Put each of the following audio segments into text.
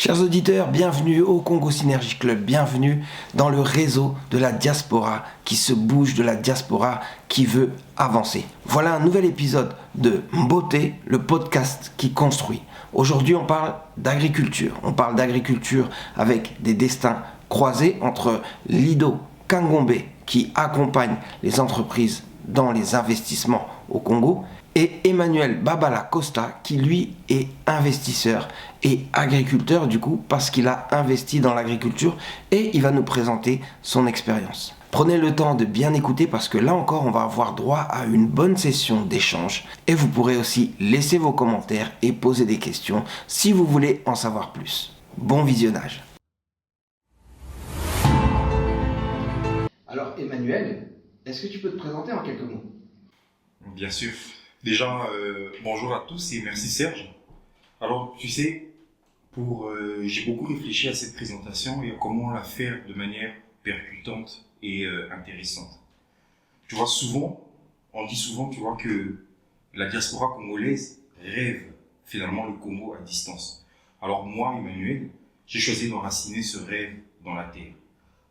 Chers auditeurs, bienvenue au Congo Synergie Club, bienvenue dans le réseau de la diaspora qui se bouge, de la diaspora qui veut avancer. Voilà un nouvel épisode de Mboté, le podcast qui construit. Aujourd'hui, on parle d'agriculture. On parle d'agriculture avec des destins croisés entre Lido Kangombe qui accompagne les entreprises dans les investissements au Congo et Emmanuel Babala Costa qui lui est investisseur et agriculteur du coup parce qu'il a investi dans l'agriculture et il va nous présenter son expérience. Prenez le temps de bien écouter parce que là encore on va avoir droit à une bonne session d'échange et vous pourrez aussi laisser vos commentaires et poser des questions si vous voulez en savoir plus. Bon visionnage. Alors Emmanuel, est-ce que tu peux te présenter en quelques mots ? Bien sûr. Déjà, bonjour à tous et merci Serge. Alors, tu sais, j'ai beaucoup réfléchi à cette présentation et à comment la faire de manière percutante et intéressante. Tu vois, on dit souvent, tu vois, que la diaspora congolaise rêve finalement le Congo à distance. Alors moi, Emmanuel, j'ai choisi d'enraciner ce rêve dans la terre.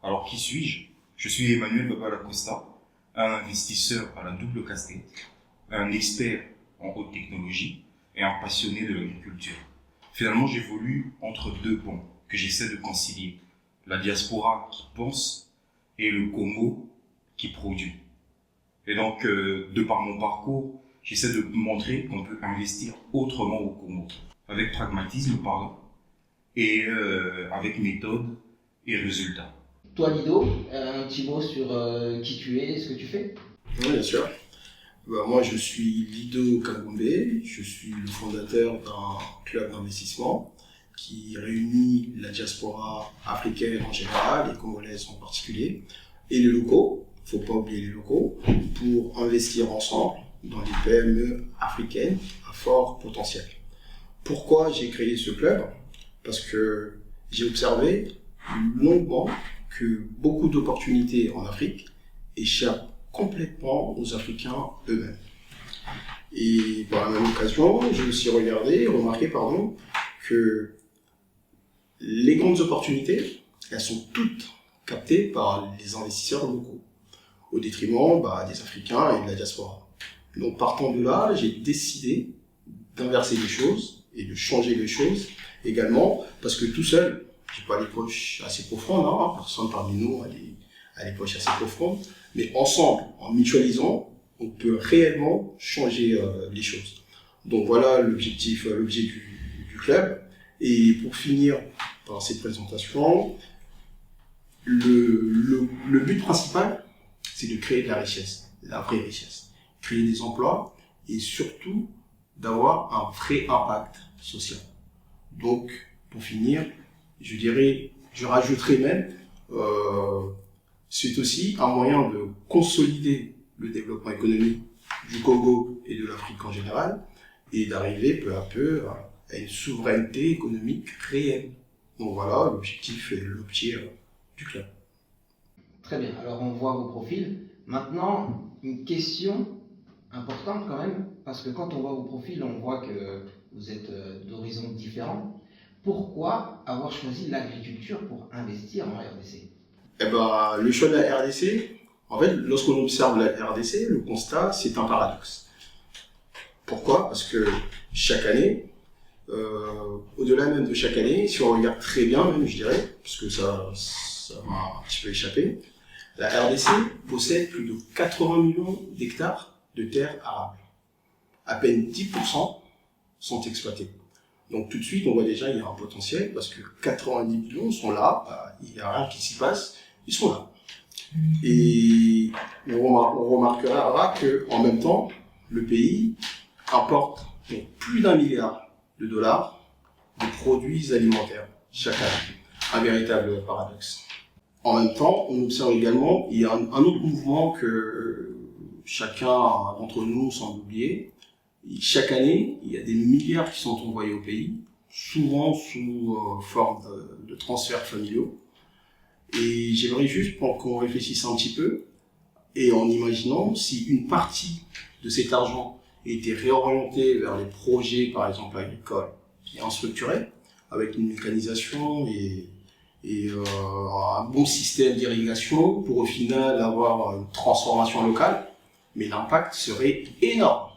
Alors, qui suis-je ? Je suis Emmanuel Babala Costa, un investisseur à la double casquette, un expert en haute technologie et un passionné de l'agriculture. Finalement, j'évolue entre deux ponts que j'essaie de concilier. La diaspora qui pense et le Congo qui produit. Et donc, de par mon parcours, j'essaie de montrer qu'on peut investir autrement au Congo. Avec pragmatisme, et avec méthode et résultat. Toi Lido, un petit mot sur qui tu es et ce que tu fais ? Oui, bien sûr. Moi, je suis Lido Kangombe, je suis le fondateur d'un club d'investissement qui réunit la diaspora africaine en général et congolaise en particulier, et les locaux, il ne faut pas oublier les locaux, pour investir ensemble dans les PME africaines à fort potentiel. Pourquoi j'ai créé ce club ? Parce que j'ai observé longuement que beaucoup d'opportunités en Afrique échappent complètement aux Africains eux-mêmes. Et par la même occasion, j'ai aussi remarqué que les grandes opportunités, elles sont toutes captées par les investisseurs locaux, au détriment des Africains et de la diaspora. Donc partant de là, j'ai décidé d'inverser les choses et de changer les choses également, parce que tout seul, j'ai pas les poches assez profondes, personne parmi nous a les poches assez profondes, mais ensemble, en mutualisant, on peut réellement changer les choses. Donc voilà l'objet du club. Et pour finir par cette présentation, le but principal, c'est de créer de la richesse, la vraie richesse, créer des emplois et surtout d'avoir un vrai impact social. Donc, pour finir, je rajouterai même, c'est aussi un moyen de consolider le développement économique du Congo et de l'Afrique en général et d'arriver peu à peu à une souveraineté économique réelle. Donc voilà l'objectif et l'objet du club. Très bien, alors on voit vos profils. Maintenant, une question importante quand même, parce que quand on voit vos profils, on voit que vous êtes d'horizons différents. Pourquoi avoir choisi l'agriculture pour investir en RDC ? Le choix de la RDC, en fait, lorsqu'on observe la RDC, le constat, c'est un paradoxe. Pourquoi ? Parce que chaque année, au-delà même de chaque année, si on regarde très bien, même je dirais, parce que ça m'a un petit peu échappé, la RDC possède plus de 80 millions d'hectares de terres arables. À peine 10% sont exploités. Donc tout de suite, on voit déjà qu'il y a un potentiel, parce que 90 millions sont là, il n'y a rien qui s'y passe, ils sont là. Et on remarquera qu'en même temps, le pays importe pour plus d'1 milliard de dollars de produits alimentaires chaque année. Un véritable paradoxe. En même temps, on observe également, il y a un autre mouvement que chacun d'entre nous semble oublier. Chaque année, il y a des milliards qui sont envoyés au pays, souvent sous forme de transferts familiaux. Et j'aimerais juste pour qu'on réfléchisse un petit peu, et en imaginant si une partie de cet argent était réorientée vers les projets, par exemple agricoles, bien structurés, avec une mécanisation et un bon système d'irrigation pour au final avoir une transformation locale, mais l'impact serait énorme,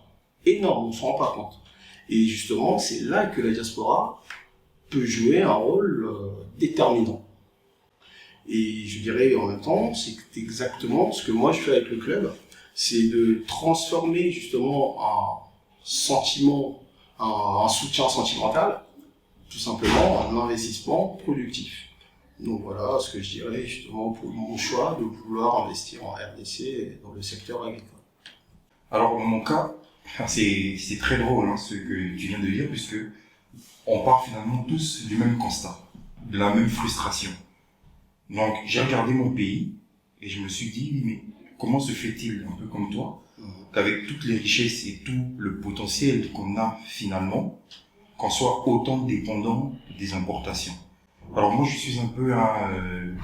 on ne s'en rend pas compte. Et justement, c'est là que la diaspora peut jouer un rôle déterminant. Et je dirais en même temps, c'est exactement ce que moi je fais avec le club, c'est de transformer justement un sentiment, un soutien sentimental, tout simplement en investissement productif. Donc voilà ce que je dirais justement pour mon choix de vouloir investir en RDC et dans le secteur agricole. Alors, dans mon cas, c'est très drôle ce que tu viens de dire, puisque on part finalement tous du même constat, de la même frustration. Donc, j'ai regardé mon pays et je me suis dit, mais comment se fait-il, un peu comme toi, qu'avec toutes les richesses et tout le potentiel qu'on a finalement, qu'on soit autant dépendant des importations. Alors moi, je suis un peu un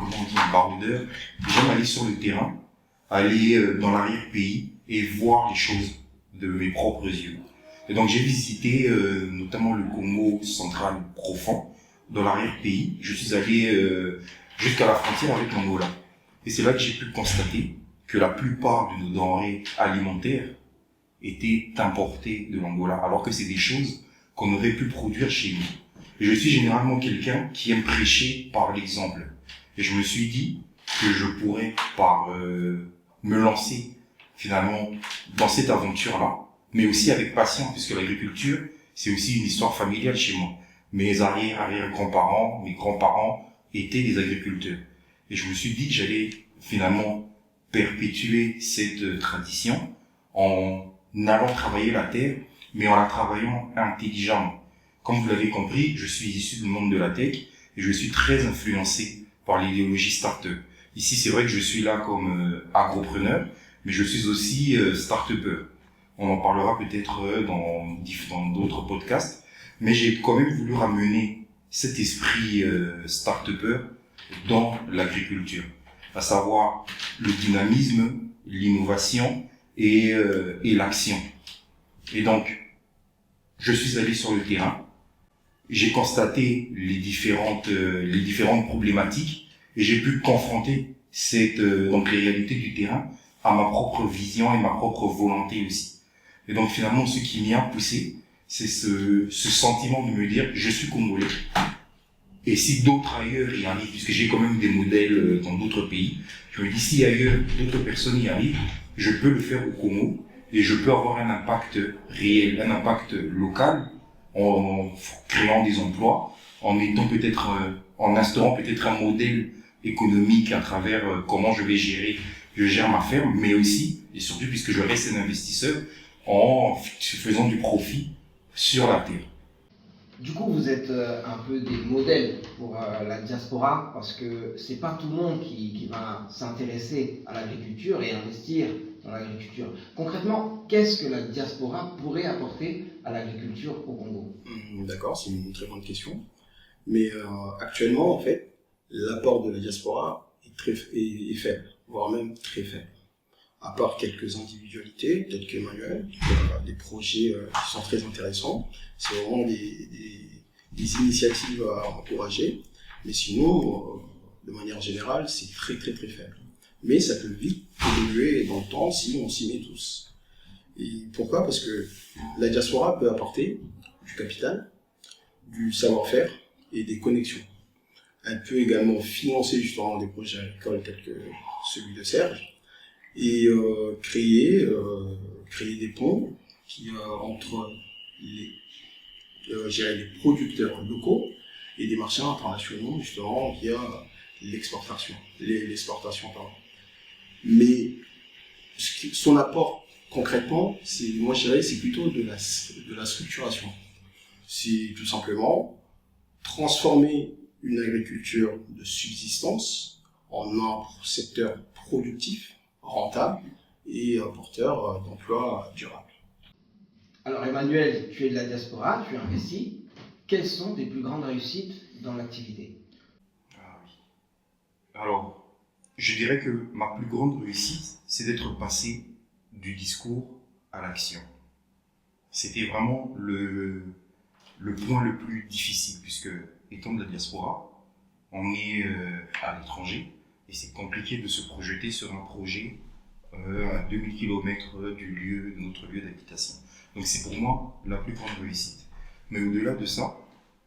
baroudeur. J'aime aller sur le terrain, aller dans l'arrière-pays et voir les choses de mes propres yeux. Et donc j'ai visité notamment le Congo central profond, dans l'arrière-pays. Je suis allé jusqu'à la frontière avec l'Angola. Et c'est là que j'ai pu constater que la plupart de nos denrées alimentaires étaient importées de l'Angola, alors que c'est des choses qu'on aurait pu produire chez nous. Et je suis généralement quelqu'un qui aime prêcher par l'exemple. Et je me suis dit que je pourrais me lancer finalement dans cette aventure-là, mais aussi avec patience, puisque l'agriculture, c'est aussi une histoire familiale chez moi. Mes arrière-grands-parents, mes grands-parents étaient des agriculteurs. Et je me suis dit que j'allais finalement perpétuer cette tradition en allant travailler la terre, mais en la travaillant intelligemment. Comme vous l'avez compris, je suis issu du monde de la tech et je suis très influencé par l'idéologie start-up. Ici, c'est vrai que je suis là comme agropreneur, mais je suis aussi start-upper. On en parlera peut-être dans d'autres podcasts, mais j'ai quand même voulu ramener cet esprit start-upper dans l'agriculture, à savoir le dynamisme, l'innovation et l'action. Et donc, je suis allé sur le terrain, j'ai constaté les différentes problématiques et j'ai pu confronter donc les réalités du terrain à ma propre vision et ma propre volonté aussi. Et donc finalement, ce qui m'y a poussé, c'est ce sentiment de me dire, je suis congolais. Et si d'autres ailleurs y arrivent, puisque j'ai quand même des modèles dans d'autres pays, je me dis si ailleurs d'autres personnes y arrivent, je peux le faire au Congo et je peux avoir un impact réel, un impact local, en créant des emplois, en instaurant peut-être un modèle économique à travers comment je gère ma ferme, mais aussi, et surtout puisque je reste un investisseur, en faisant du profit sur la terre. Du coup, vous êtes un peu des modèles pour la diaspora, parce que c'est pas tout le monde qui va s'intéresser à l'agriculture et investir dans l'agriculture. Concrètement, qu'est-ce que la diaspora pourrait apporter à l'agriculture au Congo ? D'accord, c'est une très bonne question. Mais actuellement, en fait, l'apport de la diaspora est faible, voire même très faible. À part quelques individualités, telles qu'Emmanuel, qui a des projets qui sont très intéressants. C'est vraiment des initiatives à encourager. Mais sinon, de manière générale, c'est très très très faible. Mais ça peut vite évoluer dans le temps si on s'y met tous. Et pourquoi ? Parce que la diaspora peut apporter du capital, du savoir-faire et des connexions. Elle peut également financer justement des projets agricoles tels que celui de Serge et créer des ponts entre les producteurs locaux et des marchés internationaux justement via l'exportation. Mais son apport concrètement, moi je dirais, c'est plutôt de la structuration. C'est tout simplement transformer une agriculture de subsistance en un secteur productif, rentable et porteur d'emplois durables. Alors Emmanuel, tu es de la diaspora, tu investis. Quelles sont tes plus grandes réussites dans l'activité ? Alors, je dirais que ma plus grande réussite, c'est d'être passé du discours à l'action. C'était vraiment le point le plus difficile, puisque étant de la diaspora, on est à l'étranger et c'est compliqué de se projeter sur un projet à 2000 km de notre lieu d'habitation. Donc c'est pour moi la plus grande réussite. Mais au-delà de ça,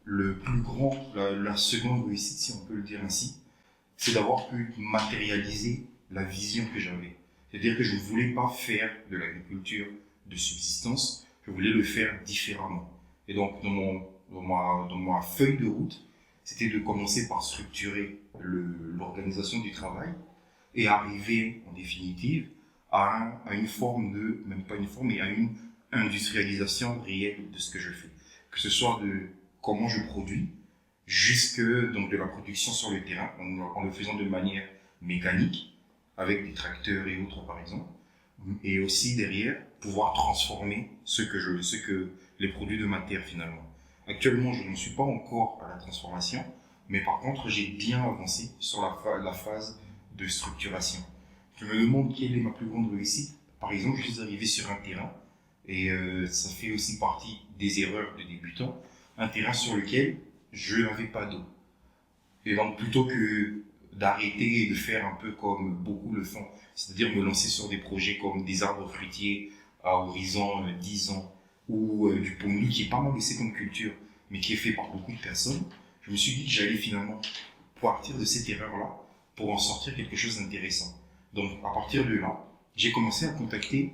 la seconde réussite, si on peut le dire ainsi, c'est d'avoir pu matérialiser la vision que j'avais. C'est-à-dire que je ne voulais pas faire de l'agriculture de subsistance, je voulais le faire différemment. Et donc dans ma feuille de route, c'était de commencer par structurer l'organisation du travail et arriver en définitive à une forme même pas une forme, mais à une industrialisation réelle de ce que je fais. Que ce soit de comment je produis, jusque donc de la production sur le terrain, en le faisant de manière mécanique, avec des tracteurs et autres par exemple, et aussi derrière pouvoir transformer ce que les produits de ma terre finalement. Actuellement, je n'en suis pas encore à la transformation, mais par contre, j'ai bien avancé sur la phase de structuration. Je me demande quelle est ma plus grande réussite. Par exemple, je suis arrivé sur un terrain, et ça fait aussi partie des erreurs de débutants, un terrain sur lequel je n'avais pas d'eau. Et donc, plutôt que d'arrêter et de faire un peu comme beaucoup le font, c'est-à-dire me lancer sur des projets comme des arbres fruitiers à horizon 10 ans, ou du pommier qui est pas mal laissé comme culture, mais qui est fait par beaucoup de personnes, je me suis dit que j'allais finalement partir de cette erreur-là pour en sortir quelque chose d'intéressant. Donc, à partir de là, j'ai commencé à contacter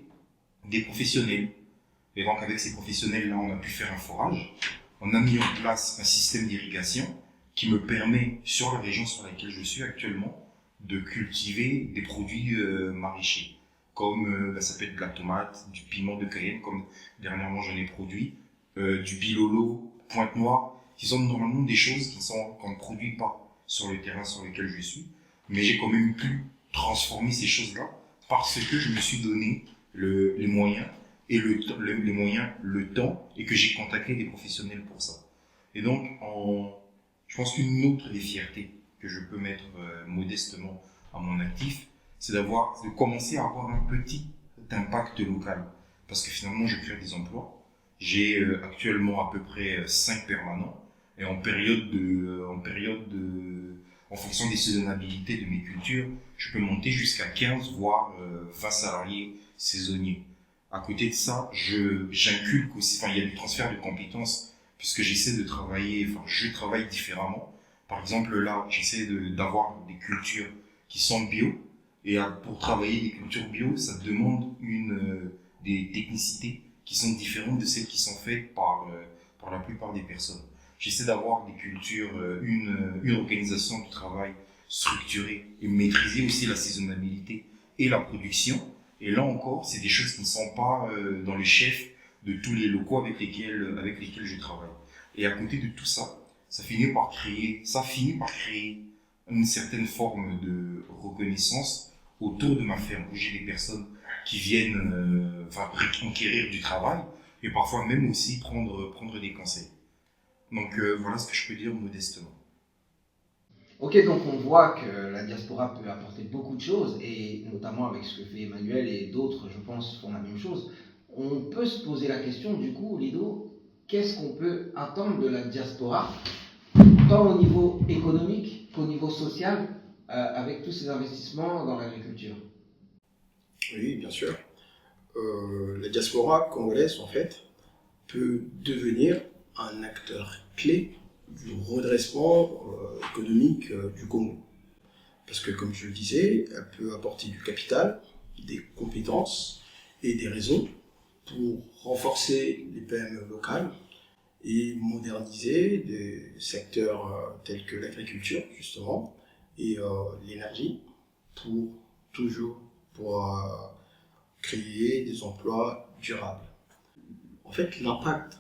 des professionnels. Et donc, avec ces professionnels-là, on a pu faire un forage. On a mis en place un système d'irrigation qui me permet, sur la région sur laquelle je suis actuellement, de cultiver des produits maraîchers. Comme ça peut être de la tomate, du piment de Cayenne, comme dernièrement j'en ai produit, du bilolo, pointe noire, qui sont normalement des choses qu'on ne produit pas sur le terrain sur lequel je suis. Mais j'ai quand même pu transformer ces choses-là parce que je me suis donné les moyens et le temps, et que j'ai contacté des professionnels pour ça. Et donc, je pense qu'une autre des fiertés que je peux mettre modestement à mon actif, c'est de commencer à avoir un petit impact local. Parce que finalement, je crée des emplois. J'ai actuellement à peu près 5 permanents. Et en fonction des saisonnabilités de mes cultures, je peux monter jusqu'à 15 voire 20 salariés saisonniers. À côté de ça, j'inculque aussi, il y a du transfert de compétences, puisque je travaille différemment. Par exemple, là, j'essaie d'avoir des cultures qui sont bio, et pour travailler des cultures bio, ça demande des technicités qui sont différentes de celles qui sont faites par la plupart des personnes. J'essaie d'avoir des cultures, une organisation du travail structurée et maîtriser aussi la saisonnabilité et la production. Et là encore, c'est des choses qui ne sont pas dans le chef de tous les locaux avec lesquels je travaille. Et à côté de tout ça, ça finit par créer une certaine forme de reconnaissance autour de ma ferme, où j'ai des personnes qui viennent conquérir du travail et parfois même aussi prendre des conseils. Donc voilà ce que je peux dire modestement. Ok, donc on voit que la diaspora peut apporter beaucoup de choses, et notamment avec ce que fait Emmanuel et d'autres, je pense, font la même chose. On peut se poser la question, du coup, Lido, qu'est-ce qu'on peut attendre de la diaspora, tant au niveau économique qu'au niveau social, avec tous ces investissements dans l'agriculture? Oui, bien sûr. La diaspora congolaise, en fait, peut devenir un acteur clé du redressement économique du Congo. Parce que, comme je le disais, elle peut apporter du capital, des compétences et des réseaux pour renforcer les PME locales et moderniser des secteurs tels que l'agriculture, justement, et l'énergie, pour créer des emplois durables. En fait, l'impact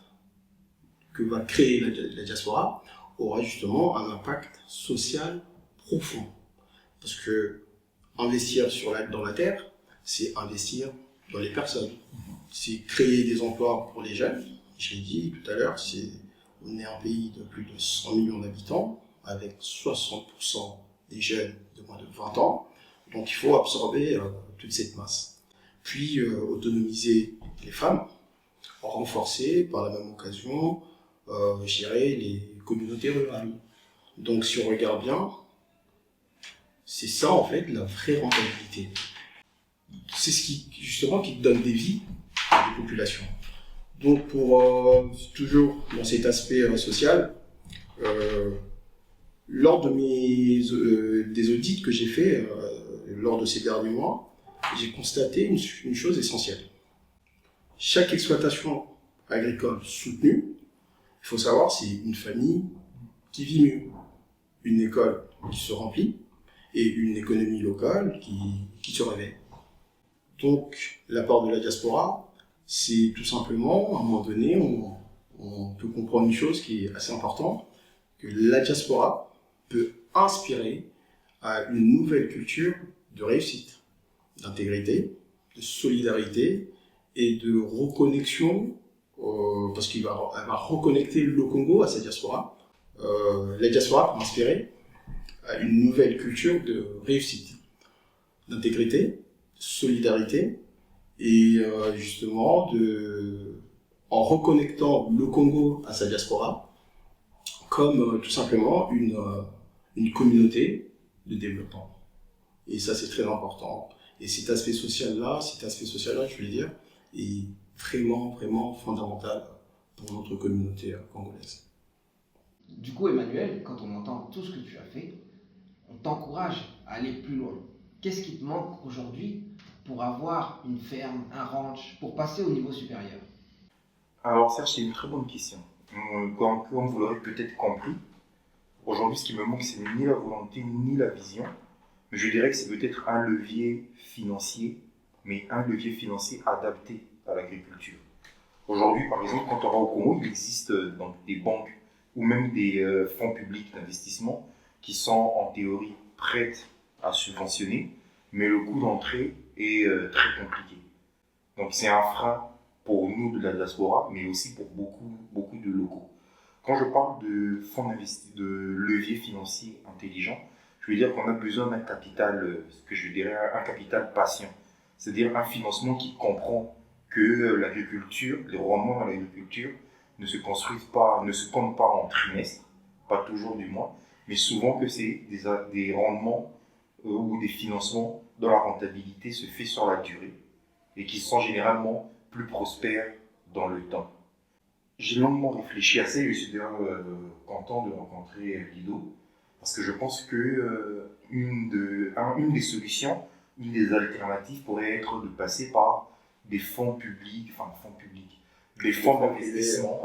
que va créer la diaspora aura justement un impact social profond. Parce que investir dans la terre, c'est investir dans les personnes. C'est créer des emplois pour les jeunes. Je l'ai dit tout à l'heure, on est un pays de plus de 100 millions d'habitants, avec 60% des jeunes de moins de 20 ans. Donc il faut absorber toute cette masse. Puis autonomiser les femmes, renforcer par la même occasion, je dirais, les communauté rurale. Donc si on regarde bien, c'est ça en fait la vraie rentabilité. C'est ce qui justement qui donne des vies à des populations. Donc pour toujours dans cet aspect social, lors de des audits que j'ai fait lors de ces derniers mois, j'ai constaté une chose essentielle. Chaque exploitation agricole soutenue, il faut savoir, c'est une famille qui vit mieux, une école qui se remplit et une économie locale qui se réveille. Donc, l'apport de la diaspora, c'est tout simplement, à un moment donné, on peut comprendre une chose qui est assez importante, que la diaspora peut inspirer à une nouvelle culture de réussite, d'intégrité, de solidarité et de reconnexion, parce qu'elle va reconnecter le Congo à sa diaspora. La diaspora peut inspirer à une nouvelle culture de réussite, d'intégrité, solidarité, et justement, en reconnectant le Congo à sa diaspora, comme tout simplement une communauté de développement. Et ça, c'est très important. Et cet aspect social-là, je voulais dire, est vraiment, vraiment fondamental pour notre communauté congolaise. Du coup, Emmanuel, quand on entend tout ce que tu as fait, on t'encourage à aller plus loin. Qu'est-ce qui te manque aujourd'hui pour avoir une ferme, un ranch, pour passer au niveau supérieur? Alors ça, c'est une très bonne question. Comme vous l'aurez peut-être compris, aujourd'hui, ce qui me manque, c'est ni la volonté, ni la vision. Mais je dirais que c'est peut-être un levier financier, mais un levier financier adapté à l'agriculture. Aujourd'hui, par exemple, quand on va au Congo, il existe donc des banques ou même des fonds publics d'investissement qui sont en théorie prêtes à subventionner, mais le coût d'entrée est très compliqué. Donc c'est un frein pour nous de la diaspora, mais aussi pour beaucoup de locaux. Quand je parle de fonds d'investissement, de levier financier intelligent, je veux dire qu'on a besoin d'un capital, ce que je dirais un capital patient, c'est-à-dire un financement qui comprend que l'agriculture, les rendements dans l'agriculture ne se construisent pas, ne se comptent pas en trimestre, pas toujours du moins, mais souvent que c'est des rendements ou des financements dont la rentabilité se fait sur la durée et qui sont généralement plus prospères dans le temps. J'ai longuement réfléchi à ça et je suis d'ailleurs content de rencontrer Lido parce que je pense que une des solutions, une des alternatives pourrait être de passer par des fonds publics, des fonds d'investissement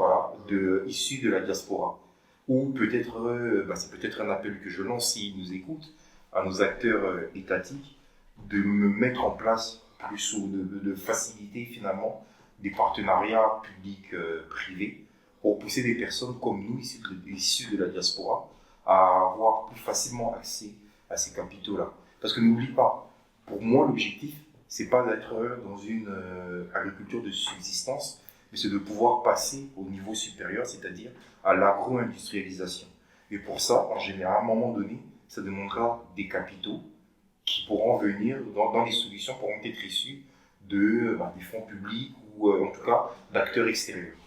issus de la diaspora. Ou peut-être, c'est peut-être un appel que je lance s'ils nous écoutent, à nos acteurs étatiques, de me mettre en place plus ou de faciliter finalement des partenariats publics-privés pour pousser des personnes comme nous, issues de la diaspora, à avoir plus facilement accès à ces capitaux-là. Parce que n'oublie pas, pour moi, l'objectif, c'est pas d'être dans une agriculture de subsistance, mais c'est de pouvoir passer au niveau supérieur, c'est-à-dire à l'agro-industrialisation. Et pour ça, en général, à un moment donné, ça demandera des capitaux qui pourront venir dans les solutions pourront être issues des fonds publics ou en tout cas d'acteurs extérieurs.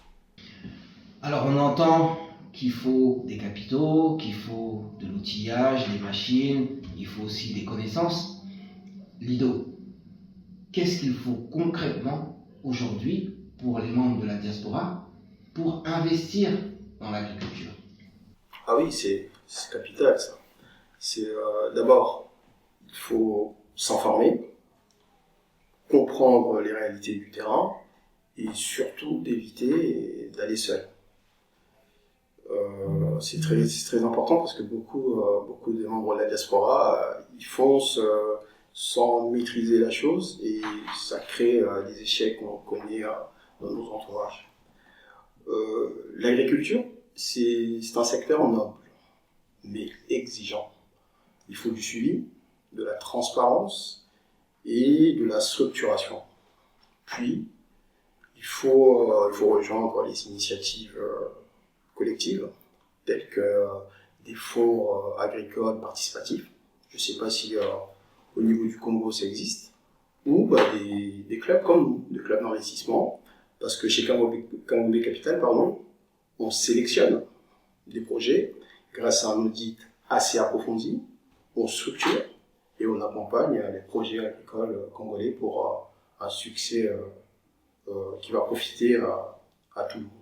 Alors on entend qu'il faut des capitaux, qu'il faut de l'outillage, des machines, il faut aussi des connaissances. Lido, qu'est-ce qu'il faut concrètement aujourd'hui pour les membres de la diaspora pour investir dans l'agriculture? Ah oui, c'est capital ça. C'est d'abord, il faut s'informer, comprendre les réalités du terrain et surtout d'éviter d'aller seul. C'est très important parce que beaucoup de membres de la diaspora ils foncent sans maîtriser la chose et ça crée des échecs qu'on connaît dans nos entourages. L'agriculture, c'est un secteur noble, mais exigeant. Il faut du suivi, de la transparence et de la structuration. Puis, il faut rejoindre les initiatives collectives, telles que des fonds agricoles participatifs. Je ne sais pas si au niveau du Congo ça existe, ou des clubs comme nous, des clubs d'investissement, parce que chez Kangombe Capital, on sélectionne des projets. Grâce à un audit assez approfondi, on structure et on accompagne les projets agricoles congolais pour un succès qui va profiter à tout le monde.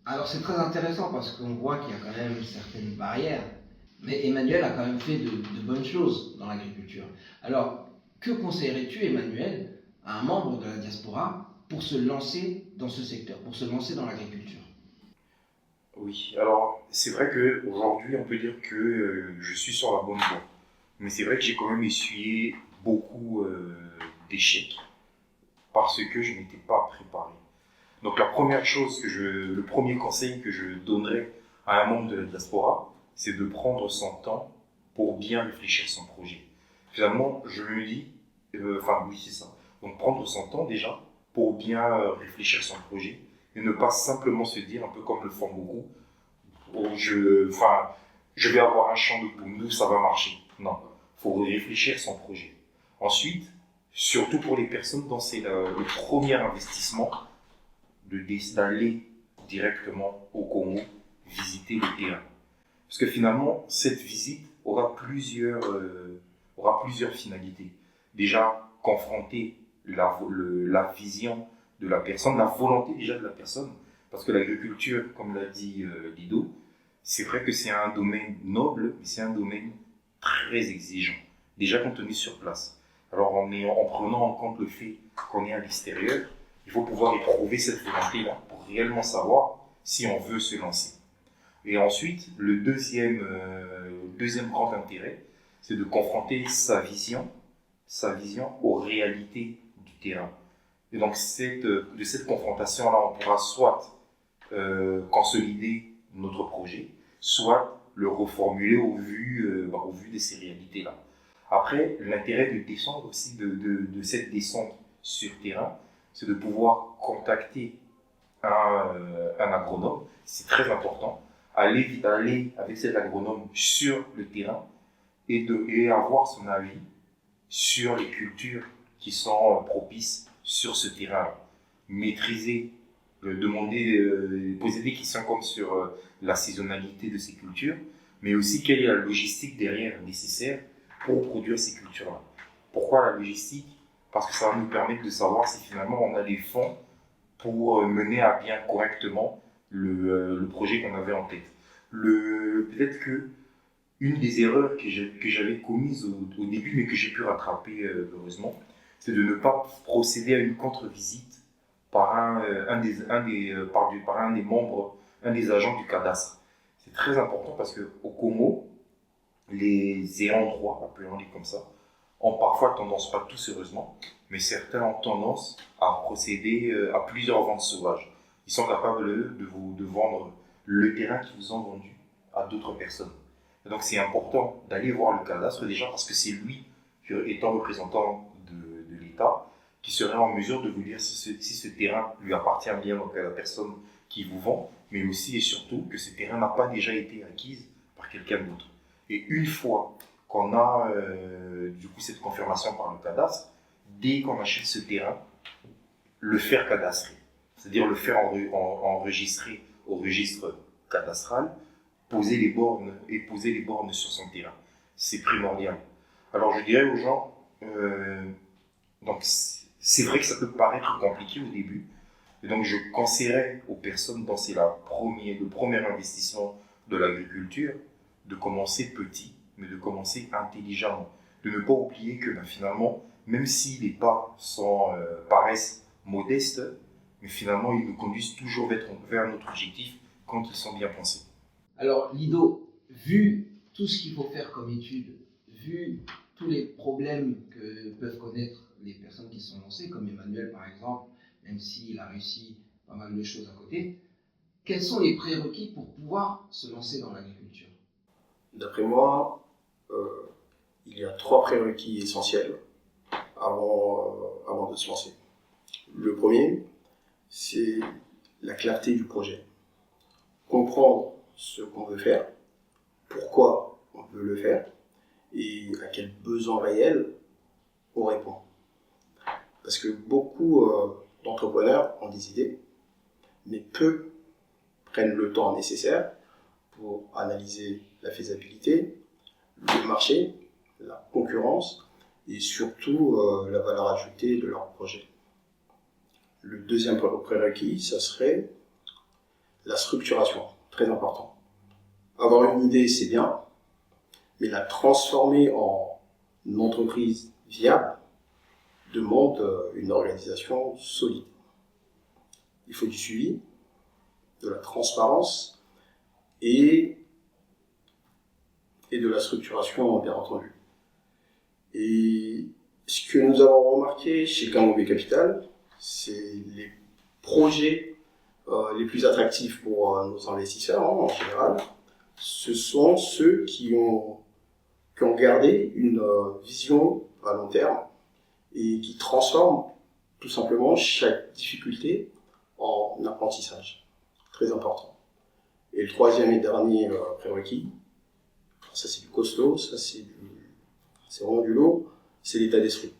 Alors c'est très intéressant parce qu'on voit qu'il y a quand même certaines barrières, mais Emmanuel a quand même fait de bonnes choses dans l'agriculture. Alors, que conseillerais-tu, Emmanuel, à un membre de la diaspora pour se lancer dans ce secteur, pour se lancer dans l'agriculture? Oui, alors c'est vrai qu'aujourd'hui on peut dire que je suis sur la bonne voie. Mais c'est vrai que j'ai quand même essuyé beaucoup d'échecs parce que je n'étais pas préparé. Donc le premier conseil que je donnerais à un membre de la diaspora, c'est de prendre son temps pour bien réfléchir son projet. Finalement, je me dis, oui c'est ça. Donc prendre son temps déjà pour bien réfléchir son projet et ne pas simplement se dire, un peu comme le font beaucoup, je vais avoir un champ de Bundu, ça va marcher. Non, il faut réfléchir son projet. Ensuite, surtout pour les personnes dont c'est le premier investissement, d'aller directement au Congo, visiter le terrain. Parce que finalement, cette visite aura plusieurs finalités. Déjà, confronter la vision de la personne, la volonté déjà de la personne. Parce que l'agriculture, comme l'a dit Lido, c'est vrai que c'est un domaine noble, mais c'est un domaine très exigeant. Déjà quand on est sur place. Alors en prenant en compte le fait qu'on est à l'extérieur, il faut pouvoir éprouver cette volonté-là pour réellement savoir si on veut se lancer. Et ensuite, le deuxième grand intérêt, c'est de confronter sa vision aux réalités du terrain. Et donc de cette confrontation-là, on pourra soit consolider notre projet, soit le reformuler au vu de ces réalités-là. Après, l'intérêt de descendre aussi, de cette descente sur terrain, c'est de pouvoir contacter un agronome, c'est très important, aller avec cet agronome sur le terrain et avoir son avis sur les cultures qui sont propices sur ce terrain-là. Maîtriser, poser des questions comme sur la saisonnalité de ces cultures, mais aussi quelle est la logistique derrière nécessaire pour produire ces cultures-là. Pourquoi la logistique? Parce que ça va nous permettre de savoir si finalement on a les fonds pour mener à bien correctement le projet qu'on avait en tête. Peut-être que une des erreurs que j'avais commises au début, mais que j'ai pu rattraper heureusement, c'est de ne pas procéder à une contre-visite par un des membres, un des agents du cadastre. C'est très important parce qu'au Congo, les ayants droit, appelons-les comme ça, ont parfois tendance, pas tous heureusement, mais certains ont tendance à procéder à plusieurs ventes sauvages. Ils sont capables de vendre le terrain qu'ils vous ont vendu à d'autres personnes. Et donc c'est important d'aller voir le cadastre déjà parce que c'est lui, étant représentant de l'État, qui serait en mesure de vous dire si ce terrain lui appartient bien à la personne qui vous vend, mais aussi et surtout que ce terrain n'a pas déjà été acquis par quelqu'un d'autre. Et une fois qu'on a cette confirmation par le cadastre, dès qu'on achète ce terrain, le faire cadastrer, c'est-à-dire le faire enregistrer au registre cadastral, poser les bornes sur son terrain. C'est primordial. Alors je dirais aux gens, donc c'est vrai que ça peut paraître compliqué au début, et donc je conseillerais aux personnes dont c'est le premier investissement de l'agriculture, de commencer petit, mais de commencer intelligemment. De ne pas oublier que finalement, même si les pas paraissent modestes, mais finalement ils nous conduisent toujours vers notre objectif quand ils sont bien pensés. Alors Lido, vu tout ce qu'il faut faire comme étude, vu tous les problèmes que peuvent connaître les personnes qui sont lancées, comme Emmanuel par exemple, même s'il a réussi pas mal de choses à côté, quels sont les prérequis pour pouvoir se lancer dans l'agriculture? D'après moi, il y a 3 prérequis essentiels avant de se lancer. Le premier, c'est la clarté du projet. Comprendre ce qu'on veut faire, pourquoi on veut le faire et à quel besoin réel on répond. Parce que beaucoup d'entrepreneurs ont des idées, mais peu prennent le temps nécessaire faut analyser la faisabilité, le marché, la concurrence et surtout la valeur ajoutée de leur projet. Le deuxième prérequis, ça serait la structuration, très important. Avoir une idée, c'est bien, mais la transformer en entreprise viable demande une organisation solide. Il faut du suivi, de la transparence et de la structuration, bien entendu. Et ce que nous avons remarqué chez Kangombe Capital, c'est les projets les plus attractifs pour nos investisseurs en général. Ce sont ceux qui ont gardé une vision à long terme et qui transforment tout simplement chaque difficulté en apprentissage. Très important. Et le troisième et dernier prérequis, ça c'est du costaud, ça c'est vraiment du lourd, c'est l'état d'esprit.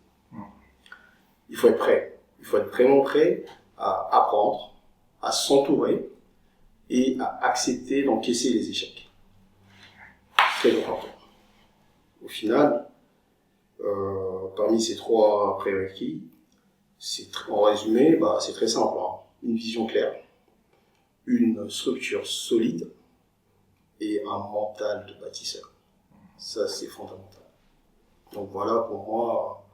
Il faut être prêt. Il faut être vraiment prêt à apprendre, à s'entourer et à accepter d'encaisser les échecs. Très important. Au final, parmi ces trois prérequis, en résumé, c'est très simple. Une vision claire, une structure solide et un mental de bâtisseur. Ça, c'est fondamental. Donc voilà, pour moi,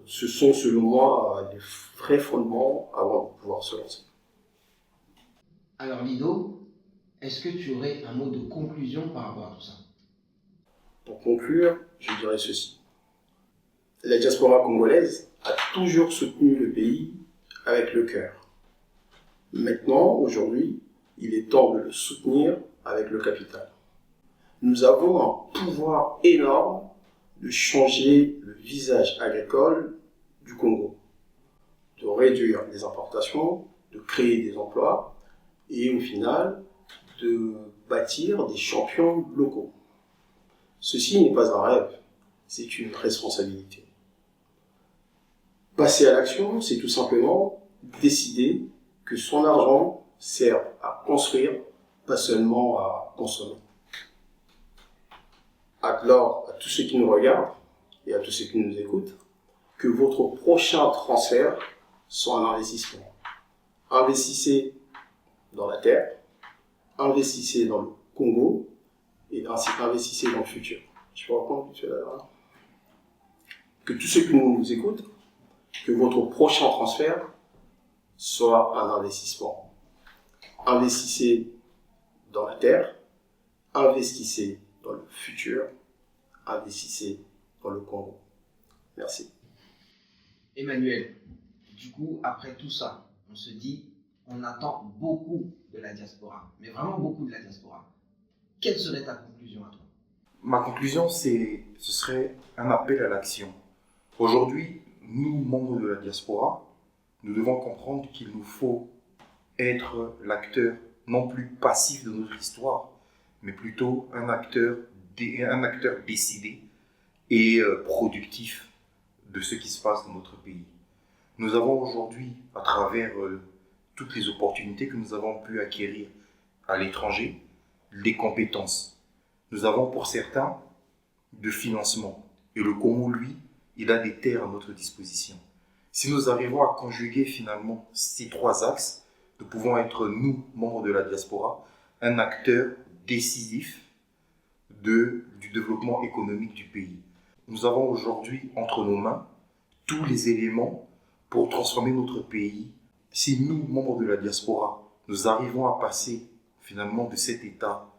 ce sont selon moi les vrais fondements avant de pouvoir se lancer. Alors Lido, est-ce que tu aurais un mot de conclusion par rapport à tout ça? Pour conclure, je dirais ceci. La diaspora congolaise a toujours soutenu le pays avec le cœur. Maintenant, aujourd'hui, il est temps de le soutenir avec le capital. Nous avons un pouvoir énorme de changer le visage agricole du Congo, de réduire les importations, de créer des emplois et au final de bâtir des champions locaux. Ceci n'est pas un rêve, c'est une responsabilité. Passer à l'action, c'est tout simplement décider que son argent sert à construire, pas seulement à consommer. Alors, à tous ceux qui nous regardent et à tous ceux qui nous écoutent, que votre prochain transfert soit un investissement. Investissez dans la terre, investissez dans le Congo et ainsi investissez dans le futur. Je peux reprendre que tous ceux qui nous écoutent, que votre prochain transfert soit un investissement. Investissez dans la terre, investissez dans le futur, investissez dans le Congo. Merci. Emmanuel, du coup, après tout ça, on se dit, on attend beaucoup de la diaspora, mais vraiment beaucoup de la diaspora. Quelle serait ta conclusion à toi? Ma conclusion, ce serait un appel à l'action. Aujourd'hui, nous, membres de la diaspora, nous devons comprendre qu'il nous faut être l'acteur non plus passif de notre histoire, mais plutôt un acteur décidé et productif de ce qui se passe dans notre pays. Nous avons aujourd'hui, à travers toutes les opportunités que nous avons pu acquérir à l'étranger, des compétences. Nous avons pour certains de financement. Et le Congo, lui, il a des terres à notre disposition. Si nous arrivons à conjuguer finalement ces trois axes, nous pouvons être, nous, membres de la diaspora, un acteur décisif du développement économique du pays. Nous avons aujourd'hui entre nos mains tous les éléments pour transformer notre pays. Si nous, membres de la diaspora, nous arrivons à passer finalement de cet état,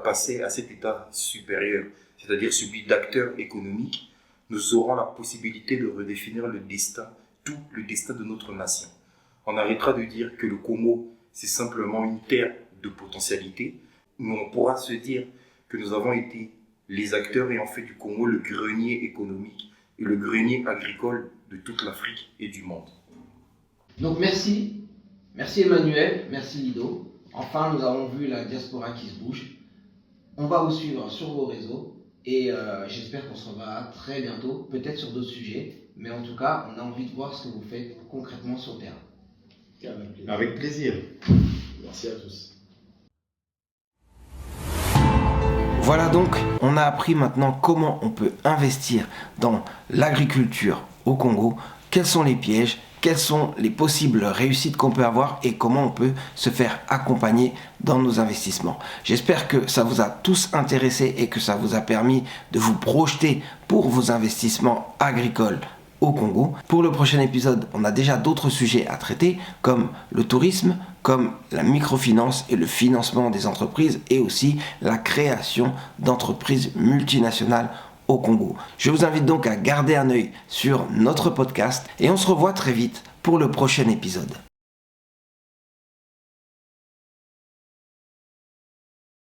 passer à cet état supérieur, c'est-à-dire celui d'acteur économique, nous aurons la possibilité de redéfinir le destin, tout le destin de notre nation. On arrêtera de dire que le Congo, c'est simplement une terre de potentialité, mais on pourra se dire que nous avons été les acteurs ayant fait du Congo le grenier économique et le grenier agricole de toute l'Afrique et du monde. Donc merci Emmanuel, merci Lido. Enfin, nous avons vu la diaspora qui se bouge. On va vous suivre sur vos réseaux et j'espère qu'on se reverra très bientôt, peut-être sur d'autres sujets, mais en tout cas, on a envie de voir ce que vous faites concrètement sur le terrain. Avec plaisir. Avec plaisir. Merci à tous. Voilà donc, on a appris maintenant comment on peut investir dans l'agriculture au Congo, quels sont les pièges, quelles sont les possibles réussites qu'on peut avoir et comment on peut se faire accompagner dans nos investissements. J'espère que ça vous a tous intéressé et que ça vous a permis de vous projeter pour vos investissements agricoles au Congo. Pour le prochain épisode, on a déjà d'autres sujets à traiter comme le tourisme, comme la microfinance et le financement des entreprises et aussi la création d'entreprises multinationales au Congo. Je vous invite donc à garder un œil sur notre podcast et on se revoit très vite pour le prochain épisode.